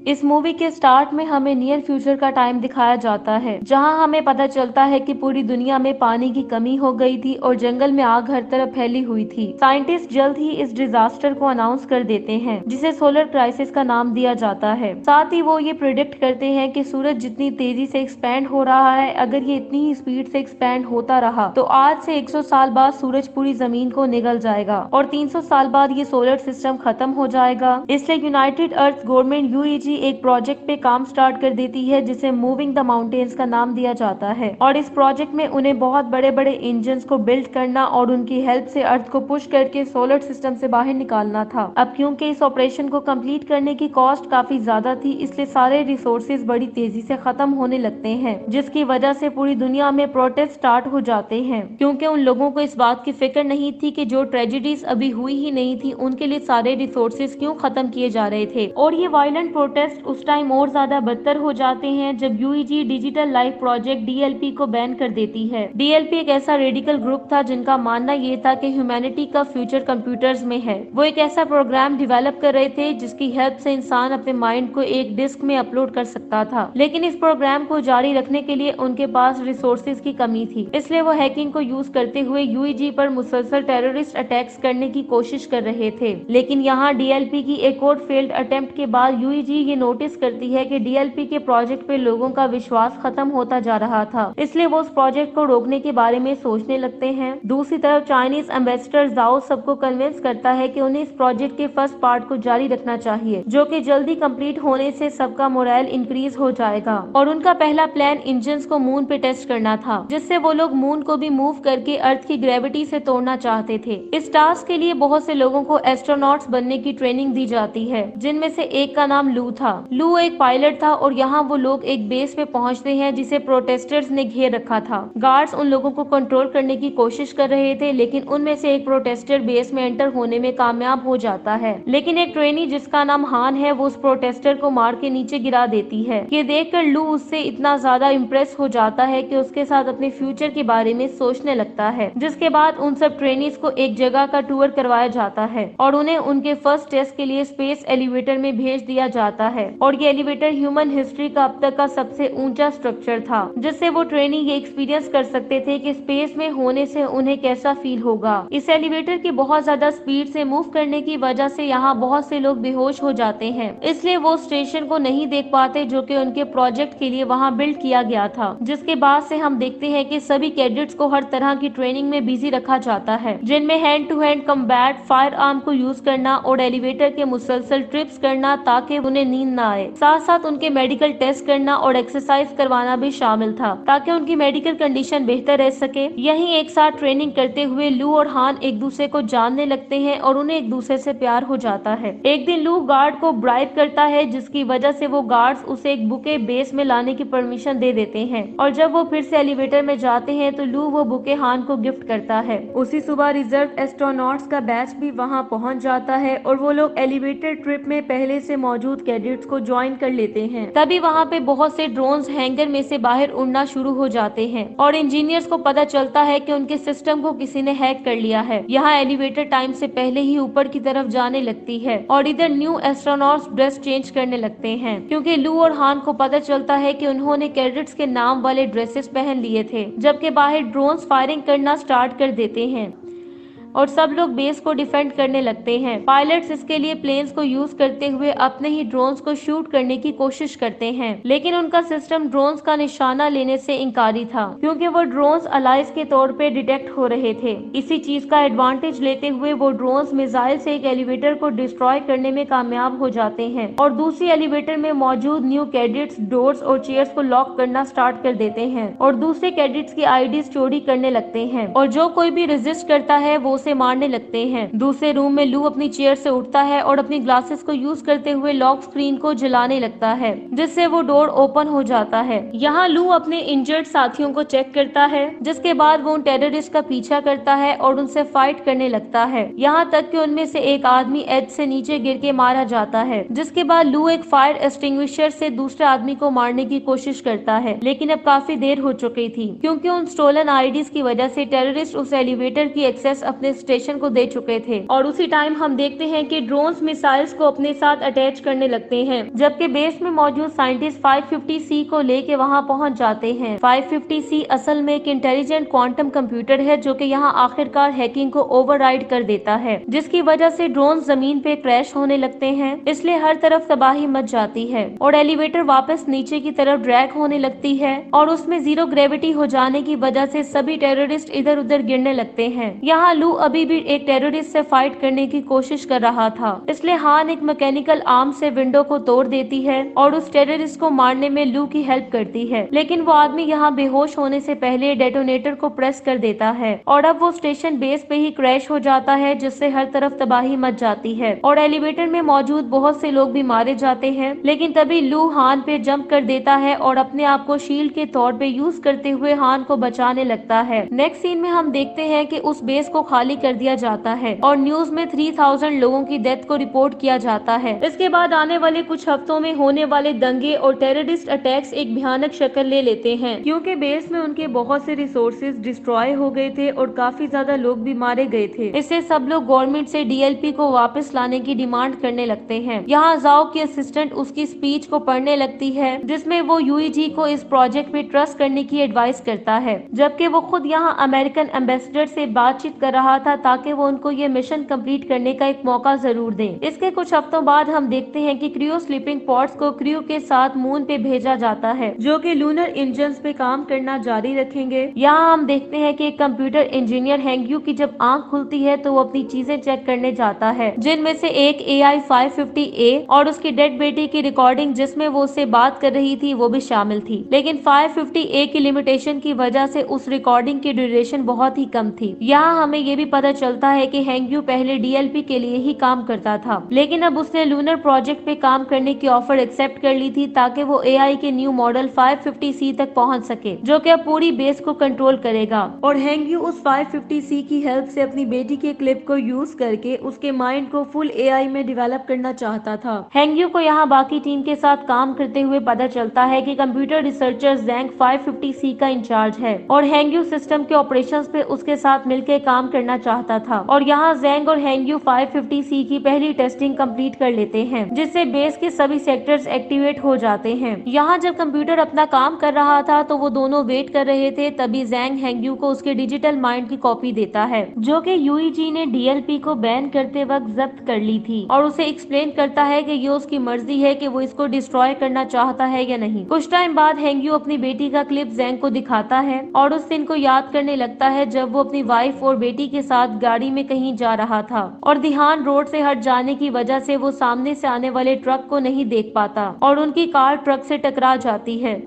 इस मूवी के स्टार्ट में हमें नियर फ्यूचर का टाइम दिखाया जाता है, जहां हमें पता चलता है कि पूरी दुनिया में पानी की कमी हो गई थी और जंगल में आग हर तरफ फैली हुई थी। साइंटिस्ट जल्द ही इस डिजास्टर को अनाउंस कर देते हैं, जिसे सोलर क्राइसिस का नाम दिया जाता है। साथ ही वो ये प्रिडिक्ट करते हैं कि सूरज जितनी तेजी से एक्सपैंड हो रहा है, अगर ये इतनी ही स्पीड से एक्सपैंड होता रहा तो आज से 100 साल बाद सूरज पूरी जमीन को निगल जाएगा और 300 साल बाद ये सोलर सिस्टम खत्म हो जाएगा। इसलिए यूनाइटेड अर्थ गवर्नमेंट यूईजी एक प्रोजेक्ट पे काम स्टार्ट कर देती है, जिसे मूविंग द माउंटेन्स का नाम दिया जाता है। और इस प्रोजेक्ट में उन्हें बहुत बड़े बड़े इंजन को बिल्ड करना और उनकी हेल्प से अर्थ को पुश करके सोलर सिस्टम से बाहर निकालना था। अब क्योंकि इस ऑपरेशन को कंप्लीट करने की कॉस्ट काफी ज्यादा थी, इसलिए सारे रिसोर्सेज बड़ी तेजी से खत्म होने लगते हैं, जिसकी वजह से पूरी दुनिया में प्रोटेस्ट स्टार्ट हो जाते हैं, क्योंकि उन लोगों को इस बात की फिक्र नहीं थी कि जो ट्रेजेडीज अभी हुई ही नहीं थी, उनके लिए सारे रिसोर्सेज क्यों खत्म किए जा रहे थे। और ये वायलेंट प्रोटेस्ट उस टाइम और ज्यादा बदतर हो जाते हैं जब यूईजी डिजिटल लाइफ प्रोजेक्ट डीएलपी को बैन कर देती है। डीएलपी एक ऐसा रेडिकल ग्रुप था जिनका मानना ये था कि ह्यूमैनिटी का फ्यूचर कंप्यूटर्स में है। वो एक ऐसा प्रोग्राम डेवलप कर रहे थे जिसकी हेल्प से इंसान अपने माइंड को एक डिस्क में अपलोड कर सकता था, लेकिन इस प्रोग्राम को जारी रखने के लिए उनके पास रिसोर्सेज की कमी थी। इसलिए वो हैकिंग को यूज करते हुए यूईजी पर मुसलसल टेररिस्ट अटैक्स करने की कोशिश कर रहे थे। लेकिन यहाँ डीएलपी की एक और फेल्ड अटेम्प्ट के बाद यूईजी ये नोटिस करती है कि डीएलपी के प्रोजेक्ट पे लोगों का विश्वास खत्म होता जा रहा था, इसलिए वो उस प्रोजेक्ट को रोकने के बारे में सोचने लगते हैं। दूसरी तरफ चाइनीज एम्बेसडर जाओ सबको कन्विंस करता है कि उन्हें इस प्रोजेक्ट के फर्स्ट पार्ट को जारी रखना चाहिए, जो कि जल्दी कंप्लीट होने से सबका मोरल इंक्रीज हो जाएगा। और उनका पहला प्लान इंजन्स को मून पे टेस्ट करना था, जिससे वो लोग मून को भी मूव करके अर्थ की ग्रेविटी से तोड़ना चाहते थे। इस टास्क के लिए बहुत से लोगों को एस्ट्रोनॉट्स बनने की ट्रेनिंग दी जाती है, जिनमें से एक का नाम लू था। लू एक पायलट था और यहाँ वो लोग एक बेस पे पहुँचते हैं जिसे प्रोटेस्टर्स ने घेर रखा था। गार्ड्स उन लोगों को कंट्रोल करने की कोशिश कर रहे थे, लेकिन उनमें से एक प्रोटेस्टर बेस में एंटर होने में कामयाब हो जाता है। लेकिन एक ट्रेनी जिसका नाम हान है, वो उस प्रोटेस्टर को मार के नीचे गिरा देती है। ये देखकर लू उससे इतना ज्यादा इम्प्रेस हो जाता है कि उसके साथ अपने फ्यूचर के बारे में सोचने लगता है। जिसके बाद उन सब ट्रेनीज को एक जगह का टूर करवाया जाता है और उन्हें उनके फर्स्ट टेस्ट के लिए स्पेस एलिवेटर में भेज दिया जाता है। और ये एलिवेटर ह्यूमन हिस्ट्री का अब तक का सबसे ऊंचा स्ट्रक्चर था, जिससे वो ट्रेनी ये एक्सपीरियंस कर सकते थे कि स्पेस में होने से उन्हें कैसा फील होगा। इस एलिवेटर की बहुत ज्यादा स्पीड से मूव करने की वजह से यहाँ बहुत से लोग बेहोश हो जाते हैं, इसलिए वो स्टेशन को नहीं देख पाते जो कि उनके प्रोजेक्ट के लिए वहाँ बिल्ड किया गया था। जिसके बाद से हम देखते हैं कि सभी कैडेट्स को हर तरह की ट्रेनिंग में बिजी रखा जाता है, जिनमें hand to hand combat, fire arm को यूज करना और एलिवेटर के मुसलसल ट्रिप्स करना ताकि उन्हें नींद न आए। साथ साथ उनके मेडिकल टेस्ट करना और एक्सरसाइज करवाना भी शामिल था, ताकि उनकी मेडिकल कंडीशन बेहतर रह सके। यहीं एक साथ ट्रेनिंग करते हुए लू और हान एक दूसरे को जानने लगते हैं और उन्हें एक दूसरे से प्यार हो जाता है। एक दिन लू गार्ड को ब्राइब करता है, जिसकी वजह से वो गार्ड्स उसे एक बुके बेस में लाने की परमिशन दे देते हैं। और जब वो फिर से एलिवेटर में जाते हैं तो लू वो बुके हान को गिफ्ट करता है। उसी सुबह रिजर्व एस्ट्रोनॉट्स का बैच भी वहाँ पहुँच जाता है और वो लोग एलिवेटर ट्रिप में पहले से मौजूद कैडेट्स को ज्वाइन कर लेते हैं। तभी वहाँ पे बहुत से ड्रोन्स हैंगर में से बाहर उड़ना शुरू हो जाते हैं और इंजीनियर्स को पता चलता है कि उनके सिस्टम को किसी ने हैक कर लिया है। यहाँ एलिवेटर टाइम से पहले ही ऊपर की तरफ जाने लगती है और इधर न्यू एस्ट्रोनॉट्स ड्रेस चेंज करने लगते हैं, क्योंकि लू और हान को पता चलता है कि उन्होंने कैडेट्स के नाम वाले ड्रेसेस पहन लिए थे। जबकि बाहर ड्रोन्स फायरिंग करना स्टार्ट कर देते हैं और सब लोग बेस को डिफेंड करने लगते हैं। पायलट्स इसके लिए प्लेन्स को यूज करते हुए अपने ही ड्रोन्स को शूट करने की कोशिश करते हैं, लेकिन उनका सिस्टम ड्रोन्स का निशाना लेने से इनकारी था, क्योंकि वो ड्रोन्स अलाइज के तौर पे डिटेक्ट हो रहे थे। इसी चीज का एडवांटेज लेते हुए वो ड्रोन्स मिसाइल से एक एलिवेटर को डिस्ट्रॉय करने में कामयाब हो जाते हैं और दूसरी एलिवेटर में मौजूद न्यू कैडेट्स डोर्स और चेयर्स को लॉक करना स्टार्ट कर देते हैं और दूसरे कैडेट्स की आईडीज चोरी करने लगते हैं और जो कोई भी रेजिस्ट करता है वो उसे मारने लगते हैं। दूसरे रूम में लू अपनी चेयर से उठता है और अपनी ग्लासेस को यूज करते हुए लॉक स्क्रीन को जलाने लगता है, जिससे वो डोर ओपन हो जाता है। यहाँ लू अपने इंजर्ड साथियों को चेक करता है, जिसके बाद वो उन टेररिस्ट का पीछा करता है और उनसे फाइट करने लगता है, यहाँ तक कि उनमें से एक आदमी एज से नीचे गिर के मारा जाता है। जिसके बाद लू एक फायर एक्सटिंग्विशर से दूसरे आदमी को मारने की कोशिश करता है, लेकिन अब काफी देर हो चुकी थी, क्योंकि उन स्टोलन आईडीज की वजह से टेररिस्ट उस एलिवेटर की एक्सेस अपने अपने स्टेशन को दे चुके थे और उसी टाइम हम देखते हैं कि ड्रोन्स मिसाइल्स को अपने साथ अटैच करने लगते हैं, जबकि बेस में मौजूद साइंटिस्ट 550C को लेके वहां पहुंच जाते हैं। 550C असल में एक इंटेलिजेंट क्वांटम कंप्यूटर है जो कि यहाँ आखिरकार हैकिंग को ओवरराइड कर देता है, जिसकी वजह से ड्रोन जमीन पे क्रैश होने लगते हैं, इसलिए हर तरफ तबाही मच जाती है और एलिवेटर वापस नीचे की तरफ ड्रैग होने लगती है और उसमें जीरो ग्रेविटी हो जाने की वजह से सभी टेररिस्ट इधर उधर गिरने लगते हैं। यहाँ लू अभी भी एक टेररिस्ट से फाइट करने की कोशिश कर रहा था, इसलिए हान एक मैकेनिकल आर्म से विंडो को तोड़ देती है और उस टेररिस्ट को मारने में लू की हेल्प करती है, लेकिन वो आदमी यहाँ बेहोश होने से पहले डेटोनेटर को प्रेस कर देता है और अब वो स्टेशन बेस पे ही क्रैश हो जाता है, जिससे हर तरफ तबाही मच जाती है और एलिवेटर में मौजूद बहुत से लोग भी मारे जाते हैं। लेकिन तभी लू हान पे जंप कर देता है और अपने आप को शील्ड के तौर पे यूज करते हुए हान को बचाने लगता है। नेक्स्ट सीन में हम देखते हैं कि उस बेस को खाली कर दिया जाता है और न्यूज में 3000 लोगों की डेथ को रिपोर्ट किया जाता है। इसके बाद आने वाले कुछ हफ्तों में होने वाले दंगे और टेररिस्ट अटैक्स एक भयानक शक्ल ले लेते हैं, क्योंकि बेस में उनके बहुत से रिसोर्सेज डिस्ट्रॉय हो गए थे और काफी ज्यादा लोग भी मारे गए थे। इससे सब लोग गवर्नमेंट से DLP को वापस लाने की डिमांड करने लगते हैं। यहाँ जाओ की असिस्टेंट उसकी स्पीच को पढ़ने लगती है, जिसमें वो UEG को इस प्रोजेक्ट में ट्रस्ट करने की एडवाइस करता है, जबकि वो खुद यहाँ अमेरिकन एम्बेसडर से बातचीत कर रहा था ताकि वो उनको ये मिशन कंप्लीट करने का एक मौका जरूर दें। इसके कुछ हफ्तों बाद हम देखते हैं कि क्रियो स्लीपिंग पॉड्स को क्रियो के साथ मून पे भेजा जाता है, जो कि लूनर इंजन्स पे काम करना जारी रखेंगे। यहाँ हम देखते हैं कि एक कंप्यूटर इंजीनियर हैंगयू की जब आंख खुलती है तो वो अपनी चीजें चेक करने जाता है, जिनमें से एक AI 550A और उसकी डेड बेटी की रिकॉर्डिंग जिसमें वो उससे बात कर रही थी वो भी शामिल थी। लेकिन 550A की लिमिटेशन की वजह से उस रिकॉर्डिंग की ड्यूरेशन बहुत ही कम थी। यहाँ हमें ये भी पता चलता है कि हैंगयू पहले DLP के लिए ही काम करता था, लेकिन अब उसने लूनर प्रोजेक्ट पे काम करने की ऑफर एक्सेप्ट कर ली थी ताकि वो AI के न्यू मॉडल 550C तक पहुंच सके, जो कि अब पूरी बेस को कंट्रोल करेगा। और हैंगयू उस 550C की हेल्प से अपनी बेटी के क्लिप को यूज करके उसके माइंड को फुल AI में डेवलप करना चाहता था। हैंगयू को यहाँ बाकी टीम के साथ काम करते हुए पता चलता है कि कंप्यूटर रिसर्चर जैंग 550C का इंचार्ज है और हैंगयू सिस्टम के ऑपरेशंस पे उसके साथ मिलकर काम करना चाहता था। और यहाँ जैंग और हैंगयू 550C की पहली टेस्टिंग कंप्लीट कर लेते हैं, जिससे बेस के सभी सेक्टर्स एक्टिवेट हो जाते हैं। यहाँ जब कंप्यूटर अपना काम कर रहा था तो वो दोनों वेट कर रहे थे, तभी जैंग हैंगयू को उसके डिजिटल माइंड की कॉपी देता है, जो कि UEG ने DLP को बैन करते वक्त जब्त कर ली थी, और उसे एक्सप्लेन करता है कि ये उसकी मर्जी है कि वो इसको डिस्ट्रॉय करना चाहता है या नहीं। कुछ टाइम बाद हैंगयू अपनी बेटी का क्लिप जैंग को दिखाता है और उस दिन को याद करने लगता है जब वो अपनी वाइफ और बेटी के साथ गाड़ी में कहीं जा रहा था और ध्यान रोड से हट जाने की वजह से वो सामने से आने वाले ट्रक को नहीं देख पाता और उनकी कार ट्रक से टकरा जाती है,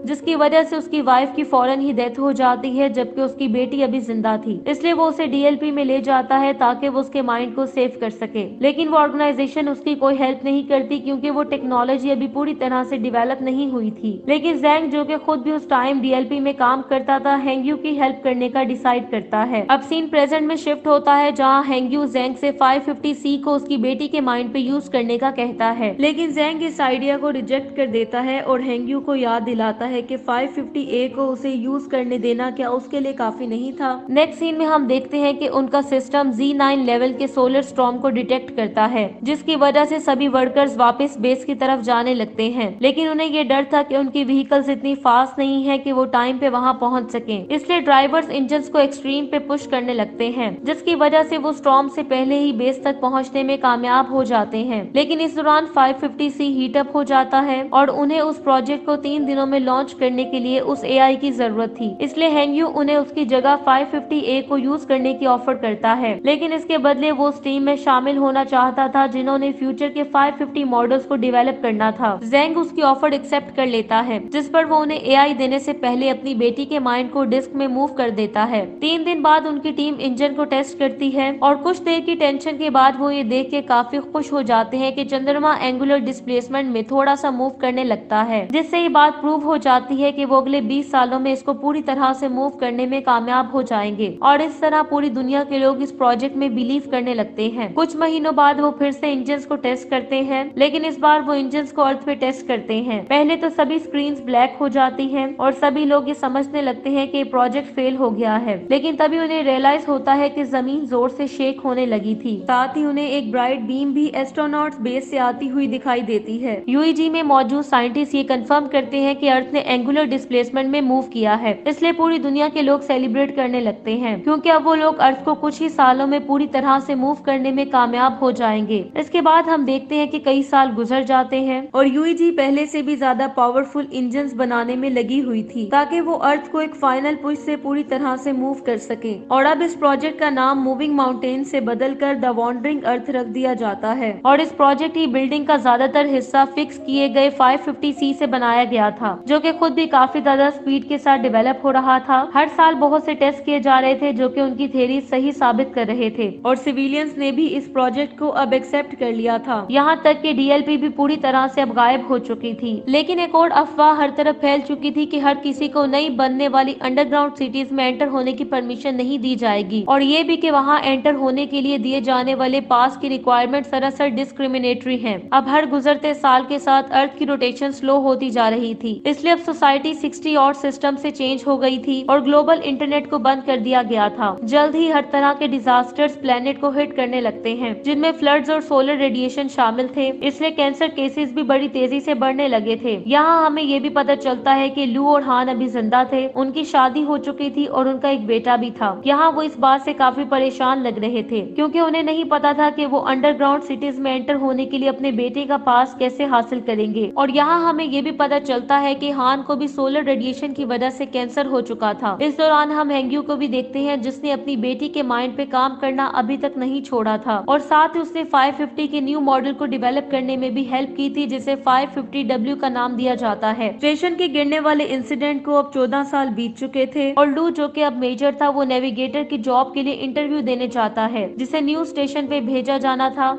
जिसकी वजह से उसकी वाइफ की फौरन ही डेथ हो जाती है, जबकि उसकी बेटी अभी जिंदा थी। इसलिए वो उसे DLP में ले जाता है ताकि वो उसके माइंड को सेव कर सके, लेकिन वो ऑर्गेनाइजेशन उसकी कोई हेल्प नहीं करती क्योंकि वो टेक्नोलॉजी अभी पूरी तरह से डेवलप नहीं हुई थी। लेकिन जैंग, जो कि खुद भी उस टाइम DLP में काम करता था, हैंगयू की हेल्प करने का डिसाइड करता है। अब सीन प्रेजेंट में शिफ्ट होता है, जहाँ हैंगयू जैंग से 550C को उसकी बेटी के माइंड पे यूज करने का कहता है, लेकिन जैंग इस आइडिया को रिजेक्ट कर देता है और हैंगयू को याद दिलाता है कि 550A को उसे यूज करने देना क्या उसके लिए काफी नहीं था। नेक्स्ट सीन में हम देखते हैं कि उनका सिस्टम Z9 लेवल के सोलर स्टॉर्म को डिटेक्ट करता है, जिसकी वजह से सभी वर्कर्स वापस बेस की तरफ जाने लगते हैं, लेकिन उन्हें ये डर था कि उनकी व्हीकल्स इतनी फास्ट नहीं है कि वो टाइम पे वहां पहुंच सकें, इसलिए ड्राइवर्स इंजन्स को एक्सट्रीम पे पुश करने लगते हैं, जिसकी वजह से वो स्टॉर्म से पहले ही बेस तक पहुंचने में कामयाब हो जाते हैं। लेकिन इस दौरान 550C हीट अप हो जाता है और उन्हें उस प्रोजेक्ट को 3 दिनों में लॉन्च करने के लिए उस AI की जरूरत थी, इसलिए हैंगयू उन्हें उसकी जगह 550A को यूज करने की ऑफर करता है, लेकिन इसके बदले वो उस टीम में शामिल होना चाहता था जिन्होंने फ्यूचर के 550 मॉडल्स को डेवलप करना था। जैंग उसकी ऑफर एक्सेप्ट कर लेता है, जिस पर वो उन्हें AI देने से पहले अपनी बेटी के माइंड को डिस्क में मूव कर देता है। 3 दिन बाद उनकी टीम इंजन को टेस्ट करती है और कुछ देर की टेंशन के बाद वो ये देख के काफी खुश हो जाते हैं कि चंद्रमा एंगुलर डिस्प्लेसमेंट में थोड़ा सा मूव करने लगता है, जिससे ये बात प्रूव हो चाहती है कि वो अगले 20 सालों में इसको पूरी तरह से मूव करने में कामयाब हो जाएंगे और इस तरह पूरी दुनिया के लोग इस प्रोजेक्ट में बिलीव करने लगते हैं। कुछ महीनों बाद वो फिर से इंजन को टेस्ट करते हैं, लेकिन इस बार वो इंजन को अर्थ पे टेस्ट करते हैं। पहले तो सभी स्क्रीन ब्लैक हो जाती है और सभी लोग ये समझने लगते हैं कि प्रोजेक्ट फेल हो गया है, लेकिन तभी उन्हें रियलाइज होता है कि जमीन जोर से शेक होने लगी थी। साथ ही उन्हें एक ब्राइट बीम भी एस्ट्रोनॉट्स बेस से आती हुई दिखाई देती है। यूईजी में मौजूद साइंटिस्ट ये कंफर्म करते हैं कि अर्थ ने एंगुलर डिस्प्लेसमेंट में मूव किया है, इसलिए पूरी दुनिया के लोग सेलिब्रेट करने लगते हैं, क्योंकि अब वो लोग अर्थ को कुछ ही सालों में पूरी तरह से मूव करने में कामयाब हो जाएंगे। इसके बाद हम देखते हैं कि कई साल गुजर जाते हैं और यूईजी पहले से भी ज्यादा पावरफुल इंजन्स बनाने में लगी हुई थी ताकि वो अर्थ को एक फाइनल पुश से पूरी तरह से मूव कर सके। और अब इस प्रोजेक्ट का नाम मूविंग माउंटेन से बदलकर द वॉन्डरिंग अर्थ रख दिया जाता है। और इस प्रोजेक्ट की बिल्डिंग का ज्यादातर हिस्सा फिक्स किए गए 550C से बनाया गया था, जो कि खुद भी काफी ज्यादा स्पीड के साथ डेवलप हो रहा था। हर साल बहुत से टेस्ट किए जा रहे थे जो कि उनकी थ्योरी सही साबित कर रहे थे और सिविलियंस ने भी इस प्रोजेक्ट को अब एक्सेप्ट कर लिया था। यहाँ तक कि डीएलपी भी पूरी तरह से अब गायब हो चुकी थी। लेकिन एक और अफवाह हर तरफ फैल चुकी थी कि हर किसी को नई बनने वाली अंडरग्राउंड सिटीज में एंटर होने की परमिशन नहीं दी जाएगी और ये भी कि वहाँ एंटर होने के लिए दिए जाने वाले पास की रिक्वायरमेंट सरासर डिस्क्रिमिनेटरी है। अब हर गुजरते साल के साथ अर्थ की रोटेशन स्लो होती जा रही थी, इसलिए अब सोसाइटी 60 और सिस्टम से चेंज हो गई थी और ग्लोबल इंटरनेट को बंद कर दिया गया था। जल्द ही हर तरह के डिजास्टर्स प्लेनेट को हिट करने लगते हैं, जिनमें फ्लड्स और सोलर रेडिएशन शामिल थे, इसलिए कैंसर केसेस भी बड़ी तेजी से बढ़ने लगे थे। यहाँ हमें ये भी पता चलता है कि लू और हान अभी जिंदा थे, उनकी शादी हो चुकी थी और उनका एक बेटा भी था। यहाँ वो इस बात से काफी परेशान लग रहे थे क्योंकि उन्हें नहीं पता था कि वो अंडरग्राउंड सिटीज में एंटर होने के लिए अपने बेटे का पास कैसे हासिल करेंगे। और यहाँ हमें ये भी पता चलता है कि हान को भी सोलर रेडिएशन की वजह से कैंसर हो चुका था। इस दौरान हम हेंग्यू को भी देखते हैं जिसने अपनी बेटी के माइंड पे काम करना अभी तक नहीं छोड़ा था और साथ ही उसने 550 के न्यू मॉडल को डेवलप करने में भी हेल्प की थी, जिसे 550W का नाम दिया जाता है। स्टेशन के गिरने वाले इंसिडेंट को अब 14 साल बीत चुके थे और लू जो कि अब मेजर था वो नेविगेटर की जॉब के लिए इंटरव्यू देने चाहता है, जिसे न्यू स्टेशन पे भेजा जाना था।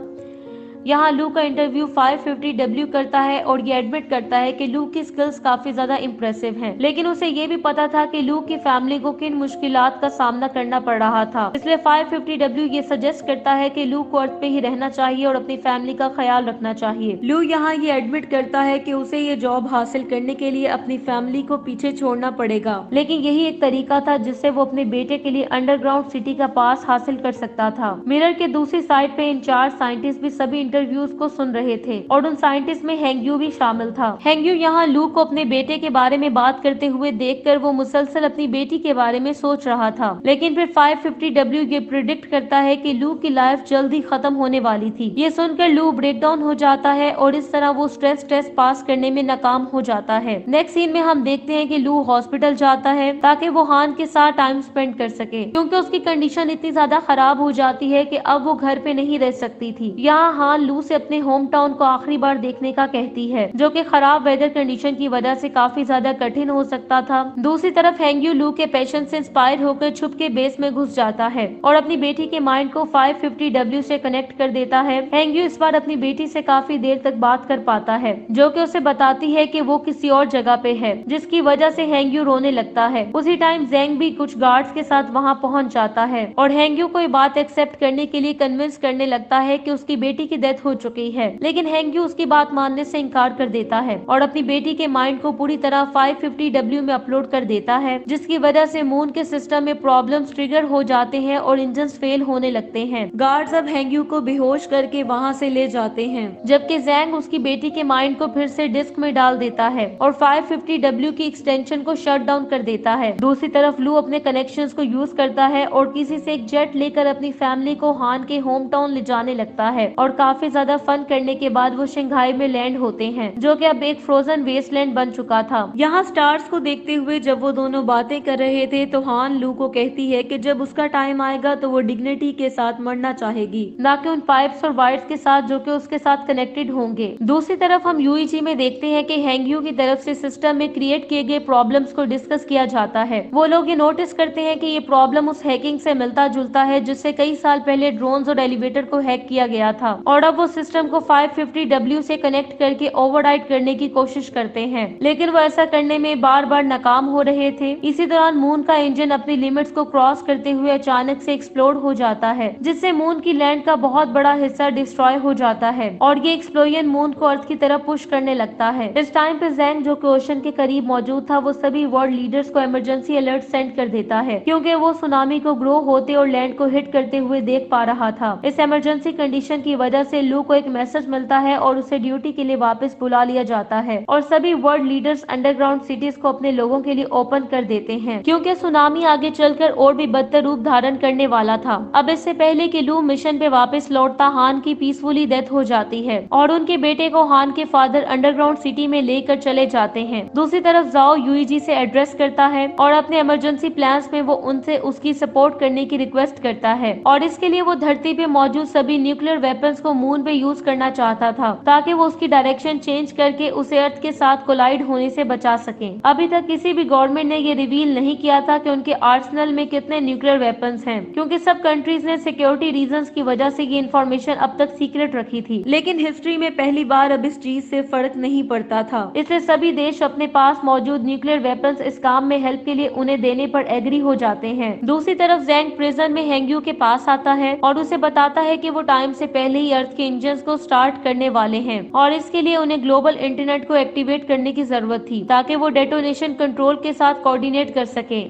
यहाँ लू का इंटरव्यू 550W करता है और ये एडमिट करता है कि लू की स्किल्स काफी ज्यादा इम्प्रेसिव हैं, लेकिन उसे ये भी पता था कि लू की फैमिली को किन मुश्किलात का सामना करना पड़ रहा था। इसलिए 550W ये सजेस्ट करता है कि लू को अर्थ पे ही रहना चाहिए और अपनी फैमिली का ख्याल रखना चाहिए। लू यहाँ ये एडमिट करता है कि उसे ये जॉब हासिल करने के लिए अपनी फैमिली को पीछे छोड़ना पड़ेगा, लेकिन यही एक तरीका था जिससे वो अपने बेटे के लिए अंडरग्राउंड सिटी का पास हासिल कर सकता था। मिरर के दूसरी साइड पे इंचार्ज साइंटिस्ट भी सभी इंटरव्यूज को सुन रहे थे और उन साइंटिस्ट में हेंग्यू भी शामिल था। हेंग्यू यहाँ लू को अपने बेटे के बारे में बात करते हुए देखकर वो मुसलसल अपनी बेटी के बारे में सोच रहा था, लेकिन फिर 550W ये प्रिडिक्ट करता है कि लू की लाइफ जल्द ही खत्म होने वाली थी। ये सुनकर लू ब्रेकडाउन हो जाता है और इस तरह वो स्ट्रेस टेस्ट पास करने में नाकाम हो जाता है। नेक्स्ट सीन में हम देखते हैं कि लू हॉस्पिटल जाता है ताकि वो हान के साथ टाइम स्पेंड कर सके, क्योंकि उसकी कंडीशन इतनी ज्यादा खराब हो जाती है कि अब वो घर पे नहीं रह सकती थी। यहाँ हान लू से अपने होम टाउन को आखिरी बार देखने का कहती है, जो कि खराब वेदर कंडीशन की वजह से काफी ज्यादा कठिन हो सकता था। दूसरी तरफ हेंग्यू लू के पैशन से इंस्पायर होकर छुप के बेस में घुस जाता है और अपनी बेटी के माइंड को 550W से कनेक्ट कर देता है। हेंग्यू इस बार अपनी बेटी से काफी देर तक बात कर पाता है, जो कि उसे बताती है कि वो किसी और जगह पे है, जिसकी वजह से हेंग्यू रोने लगता है। उसी टाइम जेंग भी कुछ गार्ड्स के साथ वहाँ पहुँच जाता है और हेंग्यू को ये बात एक्सेप्ट करने के लिए कन्विंस करने लगता है कि उसकी बेटी की डेथ हो चुकी है, लेकिन हेंग्यू उसकी बात मानने से इनकार कर देता है और अपनी बेटी के माइंड को पूरी तरह 550W में अपलोड कर देता है, जिसकी वजह से मून के सिस्टम में प्रॉब्लम्स ट्रिगर हो जाते हैं और इंजन फेल होने लगते हैं। गार्ड्स अब हेंग्यू को बेहोश करके वहाँ से ले जाते हैं, जबकि जैंग उसकी बेटी के माइंड को फिर से डिस्क में डाल देता है और 550W की एक्सटेंशन को शट डाउन कर देता है। दूसरी तरफ लू अपने कनेक्शंस को यूज करता है और किसी से एक जेट लेकर अपनी फैमिली को हान के होम टाउन ले जाने लगता है और काफी ज्यादा फन करने के बाद वो शंघाई में लैंड होते हैं, जो कि अब एक फ्रोजन वेस्टलैंड बन चुका था। यहाँ स्टार्स को देखते हुए जब वो दोनों बातें कर रहे थे तो हान लू को कहती है कि जब उसका टाइम आएगा तो वो डिग्निटी के साथ मरना चाहेगी, ना कि उन पाइप्स और वायर्स के साथ जो कि उसके साथ कनेक्टेड होंगे। दूसरी तरफ हम यूईजी में देखते हैं कि हेंग्यू की तरफ से सिस्टम में क्रिएट किए गए प्रॉब्लम्स को डिस्कस किया जाता है। वो लोग ये नोटिस करते हैं कि ये प्रॉब्लम उस हैकिंग से मिलता जुलता है जिससे कई साल पहले ड्रोन्स और एलिवेटर को हैक किया गया था और अब अब वो सिस्टम को 550W से कनेक्ट करके ओवरराइड करने की कोशिश करते हैं, लेकिन वो ऐसा करने में बार बार नाकाम हो रहे थे। इसी दौरान मून का इंजन अपनी लिमिट्स को क्रॉस करते हुए अचानक से एक्सप्लोड हो जाता है, जिससे मून की लैंड का बहुत बड़ा हिस्सा डिस्ट्रॉय हो जाता है और ये एक्सप्लोजन मून को अर्थ की तरफ पुश करने लगता है। इस टाइम पे जैंग, जो कि ओशन के करीब मौजूद था, वो सभी वर्ल्ड लीडर्स को इमरजेंसी अलर्ट सेंड कर देता है, क्योंकि वो सुनामी को ग्रो होते और लैंड को हिट करते हुए देख पा रहा था। इस इमरजेंसी कंडीशन की वजह से लू को एक मैसेज मिलता है और उसे ड्यूटी के लिए वापस बुला लिया जाता है और सभी वर्ल्ड लीडर्स अंडरग्राउंड सिटीज को अपने लोगों के लिए ओपन कर देते हैं, क्योंकि सुनामी आगे चलकर और भी बदतर रूप धारण करने वाला था। अब इससे पहले कि लू मिशन पे वापस लौटता, हान की पीसफुली डेथ हो जाती है और उनके बेटे को हान के फादर अंडरग्राउंड सिटी में लेकर चले जाते हैं। दूसरी तरफ जाओ यूईजी से एड्रेस करता है और अपने इमरजेंसी प्लान्स में वो उनसे उसकी सपोर्ट करने की रिक्वेस्ट करता है और इसके लिए वो धरती पे मौजूद सभी न्यूक्लियर वेपन्स को मून पे यूज करना चाहता था, ताकि वो उसकी डायरेक्शन चेंज करके उसे अर्थ के साथ कोलाइड होने से बचा सके। अभी तक किसी भी गवर्नमेंट ने ये रिवील नहीं किया था कि उनके आर्सेनल में कितने न्यूक्लियर वेपन्स हैं, क्योंकि सब कंट्रीज ने सिक्योरिटी रीजंस की वजह से ये इन्फॉर्मेशन अब तक सीक्रेट रखी थी। लेकिन हिस्ट्री में पहली बार अब इस चीज से फर्क नहीं पड़ता था, इसलिए सभी देश अपने पास मौजूद न्यूक्लियर वेपन्स इस काम में हेल्प के लिए उन्हें देने पर एग्री हो जाते हैं। दूसरी तरफ जैंग प्रिजन में हेंग्यू के पास आता है और उसे बताता है कि वो टाइम से पहले ही अर्थ के इंजन को स्टार्ट करने वाले हैं और इसके लिए उन्हें ग्लोबल इंटरनेट को एक्टिवेट करने की जरूरत थी, ताकि वो डेटोनेशन कंट्रोल के साथ कोऑर्डिनेट कर सके।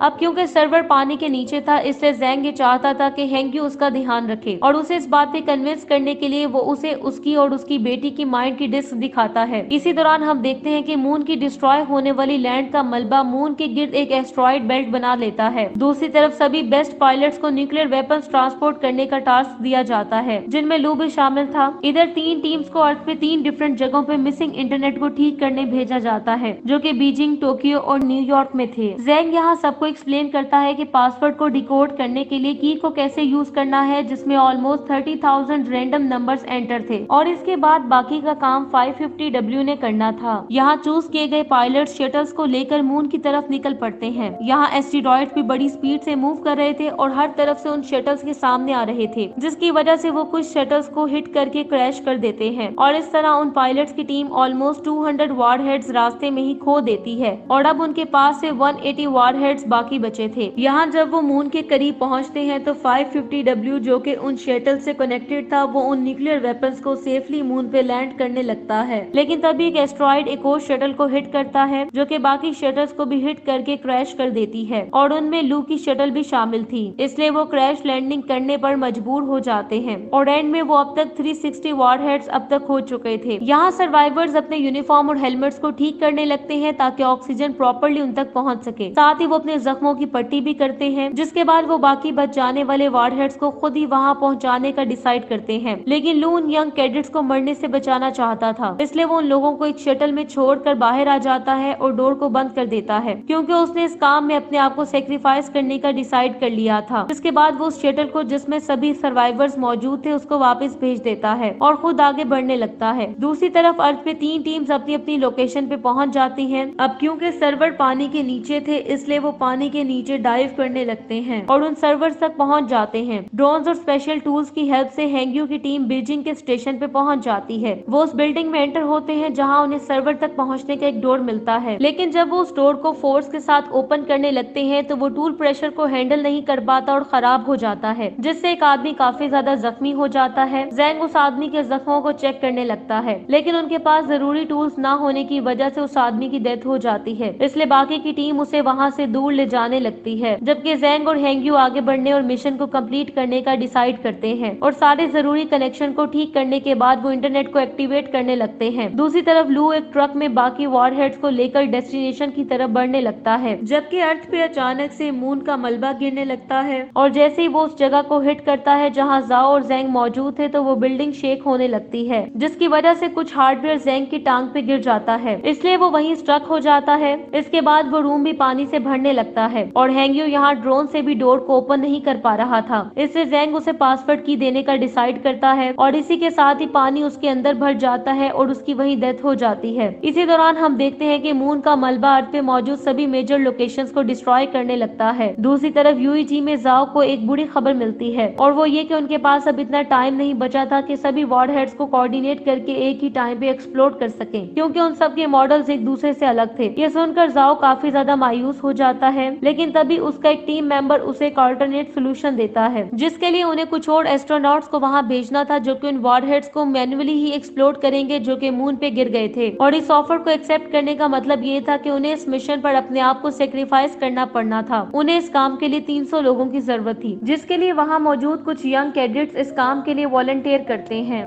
अब क्योंकि सर्वर पानी के नीचे था, इसलिए जैंग ये चाहता था कि हेंग्यू उसका ध्यान रखे और उसे इस बात पे कन्विंस करने के लिए वो उसे उसकी और उसकी बेटी की माइंड की डिस्क दिखाता है। इसी दौरान हम देखते हैं कि मून की डिस्ट्रॉय होने वाली लैंड का मलबा मून के गिर्द एक एस्ट्रॉइड बेल्ट बना लेता है। दूसरी तरफ सभी बेस्ट पायलट्स को न्यूक्लियर वेपन्स ट्रांसपोर्ट करने का टास्क दिया जाता है, जिनमें लू भी शामिल था। इधर 3 टीम्स को अर्थ पे 3 डिफरेंट जगहों पे मिसिंग इंटरनेट को ठीक करने भेजा जाता है, जो कि बीजिंग, टोक्यो और न्यूयॉर्क में थे। जैंग यहाँ सबको एक्सप्लेन करता है कि पासवर्ड को डिकोड करने के लिए की को कैसे यूज करना है, जिसमें ऑलमोस्ट 30,000 रैंडम नंबर्स एंटर थे और इसके बाद बाकी का काम 550W ने करना था। यहाँ चूज किए गए पायलट शटल्स को लेकर मून की तरफ निकल पड़ते हैं। यहाँ एस्टेरॉइड भी बड़ी स्पीड से मूव कर रहे थे और हर तरफ से उन शटल्स के सामने आ रहे थे, जिसकी वजह से वो कुछ शटल्स को हिट करके क्रैश कर देते हैं और इस तरह उन पायलट्स की टीम ऑलमोस्ट 200 वारहेड्स रास्ते में ही खो देती है और अब उनके पास से 180 वारहेड्स बाकी बचे थे। यहाँ जब वो मून के करीब पहुँचते हैं तो 550W, जो कि उन शटल से कनेक्टेड था, वो उन न्यूक्लियर वेपन्स को सेफली मून पे लैंड करने लगता है। लेकिन तभी एक एस्ट्रॉइड एक और शटल को हिट करता है, जो कि बाकी शटल्स को भी हिट करके क्रैश कर देती है और उनमें लू की शटल भी शामिल थी, इसलिए वो क्रैश लैंडिंग करने पर मजबूर हो जाते हैं और एंड में वो अब तक 360 वारहेड्स अब तक हो चुके थे। यहाँ सर्वाइवर्स अपने यूनिफॉर्म और हेलमेट्स को ठीक करने लगते हैं ताकि ऑक्सीजन प्रॉपर्ली उन तक पहुँच सके। साथ ही वो अपने जख्मों की पट्टी भी करते हैं, जिसके बाद वो बाकी बच जाने वाले वारहेड्स को खुद ही वहां पहुंचाने का डिसाइड करते हैं। लेकिन लू उन यंग कैडेट्स को मरने से बचाना चाहता था, इसलिए वो उन लोगों को एक शटल में छोड़कर बाहर आ जाता है और डोर को बंद कर देता है, क्योंकि उसने इस काम में अपने आप को सेक्रीफाइस करने का डिसाइड कर लिया था। इसके बाद वो उस शटल को, जिसमें सभी सर्वाइवर्स मौजूद थे, उसको वापस भेज देता है और खुद आगे बढ़ने लगता है। दूसरी तरफ अर्थ पे 3 टीम्स अपनी अपनी लोकेशन पे पहुंच जाती हैं। अब क्योंकि सर्वर पानी के नीचे थे, इसलिए वो पानी के नीचे डाइव करने लगते हैं और उन सर्वर्स तक पहुंच जाते हैं। ड्रोन्स और स्पेशल टूल्स की हेल्प से हेंग्यू की टीम बीजिंग के स्टेशन पे पहुंच जाती है। वो उस बिल्डिंग में एंटर होते हैं जहां उन्हें सर्वर तक पहुंचने का एक डोर मिलता है, लेकिन जब वो उस डोर को फोर्स के साथ ओपन करने लगते हैं तो वो टूल प्रेशर को हैंडल नहीं कर पाता और खराब हो जाता है, जिससे एक आदमी काफी ज्यादा जख्मी हो जाता है। जैंग उस आदमी के जख्मों को चेक करने लगता है, लेकिन उनके पास जरूरी टूल्स ना होने की वजह से उस आदमी की डेथ हो जाती है, इसलिए बाकी की टीम उसे वहाँ से दूर ले जाने लगती है, जबकि जैंग और हेंग्यू आगे बढ़ने और मिशन को कंप्लीट करने का डिसाइड करते हैं और सारे जरूरी कनेक्शन को ठीक करने के बाद वो इंटरनेट को एक्टिवेट करने लगते हैं। दूसरी तरफ लू एक ट्रक में बाकी वॉरहेड्स को लेकर डेस्टिनेशन की तरफ बढ़ने लगता है, जबकि अर्थ पे अचानक से मून का मलबा गिरने लगता है और जैसे ही वो उस जगह को हिट करता है जहाँ जाओ और जैंग मौजूद थे, तो वो बिल्डिंग शेक होने लगती है, जिसकी वजह से कुछ हार्डवेयर जैंग की टांग पे गिर जाता है, इसलिए वो वहीं स्ट्रक हो जाता है। इसके बाद वो रूम भी पानी से भरने लगता लगता है और हैंग्यू यहाँ ड्रोन से भी डोर को ओपन नहीं कर पा रहा था। इससे जैंग उसे पासवर्ड की देने का डिसाइड करता है और इसी के साथ ही पानी उसके अंदर भर जाता है और उसकी वहीं डेथ हो जाती है। इसी दौरान हम देखते हैं कि मून का मलबा अर्थ पे मौजूद सभी मेजर लोकेशंस को डिस्ट्रॉय करने लगता है। दूसरी तरफ यूईजी में जाओ को एक बुरी खबर मिलती है और वो ये कि उनके पास अब इतना टाइम नहीं बचा था कि सभी वॉर हेड्स को कोऑर्डिनेट करके एक ही टाइम पे एक्सप्लोड कर सकें, क्योंकि उन सब के मॉडल्स एक दूसरे से अलग थे। ये सुनकर जाओ काफी ज्यादा मायूस हो जाता है, लेकिन तभी उसका एक टीम मेंबर उसे एक अल्टरनेट सोल्यूशन देता है, जिसके लिए उन्हें कुछ और एस्ट्रोनॉट्स को वहां भेजना था जो कि उन वॉरहेड्स को मैन्युअली ही एक्सप्लोड करेंगे जो कि मून पे गिर गए थे। और इस ऑफर को एक्सेप्ट करने का मतलब ये था कि उन्हें इस मिशन पर अपने आप को सेक्रीफाइस करना पड़ना था। उन्हें इस काम के लिए 300 लोगों की जरूरत थी, जिसके लिए वहाँ मौजूद कुछ यंग कैडेट्स इस काम के लिए वॉलंटियर करते हैं।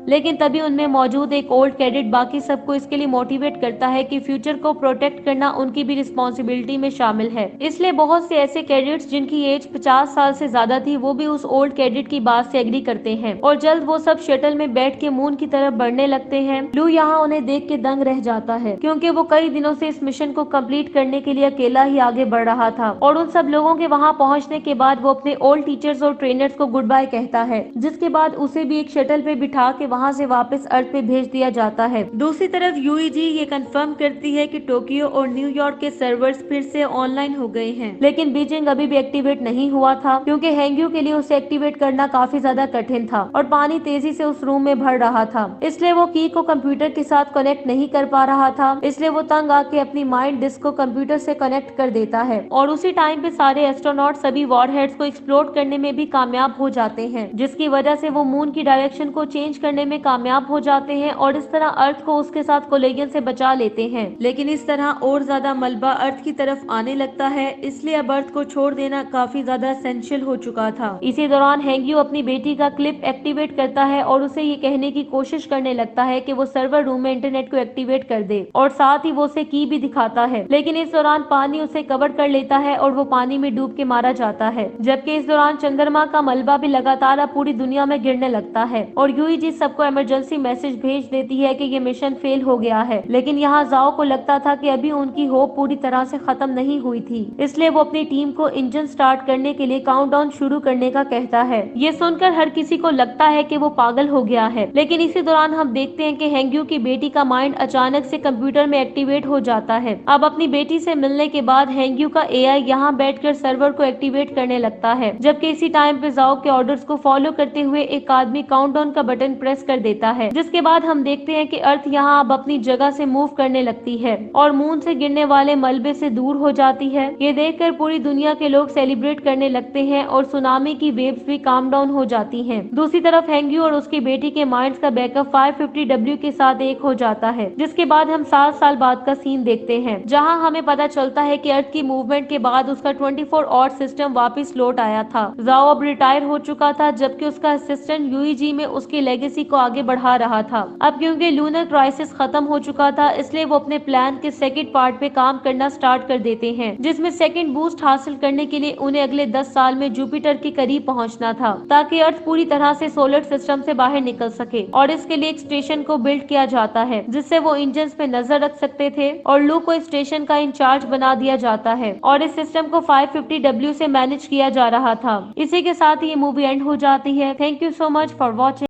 लेकिन तभी उनमें मौजूद एक ओल्ड कैडेट बाकी सबको इसके लिए मोटिवेट करता है कि फ्यूचर को प्रोटेक्ट करना उनकी भी रिस्पॉन्सिबिलिटी में शामिल है। इसलिए बहुत से ऐसे कैडेट्स जिनकी एज 50 साल से ज्यादा थी वो भी उस ओल्ड कैडेट की बात से एग्री करते हैं और जल्द वो सब शटल में बैठ के मून की तरफ बढ़ने लगते हैं। लू यहाँ उन्हें देख के दंग रह जाता है, क्योंकि वो कई दिनों से इस मिशन को कंप्लीट करने के लिए अकेला ही आगे बढ़ रहा था और उन सब लोगों के वहाँ पहुँचने के बाद वो अपने ओल्ड टीचर्स और ट्रेनर्स को गुड बाय कहता है, जिसके बाद उसे भी एक शटल पे बिठा के वहाँ से वापस अर्थ पे भेज दिया जाता है। दूसरी तरफ यूईजी ये कंफर्म करती है कि टोक्यो और न्यूयॉर्क के सर्वर्स फिर से ऑनलाइन हो गए हैं, लेकिन बीजिंग अभी भी एक्टिवेट नहीं हुआ था, क्योंकि हैंग्यू के लिए उसे एक्टिवेट करना काफी ज्यादा कठिन था और पानी तेजी से उस रूम में भर रहा था। इसलिए वो की को कंप्यूटर के साथ कनेक्ट नहीं कर पा रहा था। इसलिए वो तंग आके अपनी माइंड डिस्क को कंप्यूटर से कनेक्ट कर देता है और उसी टाइम पे सारे एस्ट्रोनॉट सभी वॉरहेड्स को एक्सप्लोड करने में भी कामयाब हो जाते हैं, जिसकी वजह से वो मून की डायरेक्शन को चेंज करने में कामयाब हो जाते हैं और इस तरह अर्थ को उसके साथ कोलिजन से बचा लेते हैं। लेकिन इस तरह और ज्यादा मलबा अर्थ की तरफ आने लगता है, इसलिए अब अर्थ को छोड़ देना काफी ज्यादा एसेंशियल हो चुका था। इसी दौरान हैंग्यू अपनी बेटी का क्लिप एक्टिवेट करता है और उसे ये कहने की कोशिश करने लगता है कि वो सर्वर रूम में इंटरनेट को एक्टिवेट कर दे और साथ ही वो उसे की भी दिखाता है। लेकिन इस दौरान पानी उसे कवर कर लेता है और वो पानी में डूब के मारा जाता है, जबकि इस दौरान चंद्रमा का मलबा भी लगातार पूरी दुनिया में गिरने लगता है और यूईजी सबको इमरजेंसी मैसेज भेज देती है कि ये मिशन फेल हो गया है। लेकिन यहाँ जाओ को लगता था कि अभी उनकी होप पूरी तरह से खत्म नहीं हुई थी, इसलिए वो अपनी टीम को इंजन स्टार्ट करने के लिए काउंटडाउन शुरू करने का कहता है। ये सुनकर हर किसी को लगता है कि वो पागल हो गया है, लेकिन इसी दौरान हम देखते हैं कि हैंग्यू की बेटी का माइंड अचानक से कंप्यूटर में एक्टिवेट हो जाता है। अब अपनी बेटी से मिलने के बाद हैंग्यू का एआई यहाँ बैठकर सर्वर को एक्टिवेट करने लगता है, जबकि इसी टाइम पे जाओ के ऑर्डर्स को फॉलो करते हुए एक आदमी काउंटडाउन का बटन प्रेस कर देता है, जिसके बाद हम देखते हैं कि अर्थ यहाँ अब अपनी जगह से मूव करने लगती है और मून से गिरने वाले मलबे से दूर हो जाती है। ये देखकर पूरी दुनिया के लोग सेलिब्रेट करने लगते हैं और सुनामी की वेव्स भी काम डाउन हो जाती हैं। दूसरी तरफ हैंग्यू और उसकी बेटी के माइंड्स का बैकअप 550W के साथ एक हो जाता है, जिसके बाद हम 7 साल बाद का सीन देखते हैं, जहाँ हमें पता चलता है कि अर्थ की मूवमेंट के बाद उसका 24 ऑड सिस्टम वापस लौट आया था। जाओ अब रिटायर हो चुका था, जबकि उसका असिस्टेंट यूईजी में उसकी लेगेसी को आगे बढ़ा रहा था। अब क्योंकि लूनर क्राइसिस खत्म हो चुका था, इसलिए वो अपने प्लान के सेकंड पार्ट पे काम करना स्टार्ट कर देते हैं, जिसमें सेकंड बूस्ट हासिल करने के लिए उन्हें अगले 10 साल में जुपिटर के करीब पहुंचना था, ताकि अर्थ पूरी तरह से सोलर सिस्टम से बाहर निकल सके। और इसके लिए एक स्टेशन को बिल्ड किया जाता है, जिससे वो इंजन पे नजर रख सकते थे और लू को स्टेशन का इंचार्ज बना दिया जाता है और इस सिस्टम को 550W से मैनेज किया जा रहा था। इसी के साथ ये मूवी एंड हो जाती है। Thank you so much for watching.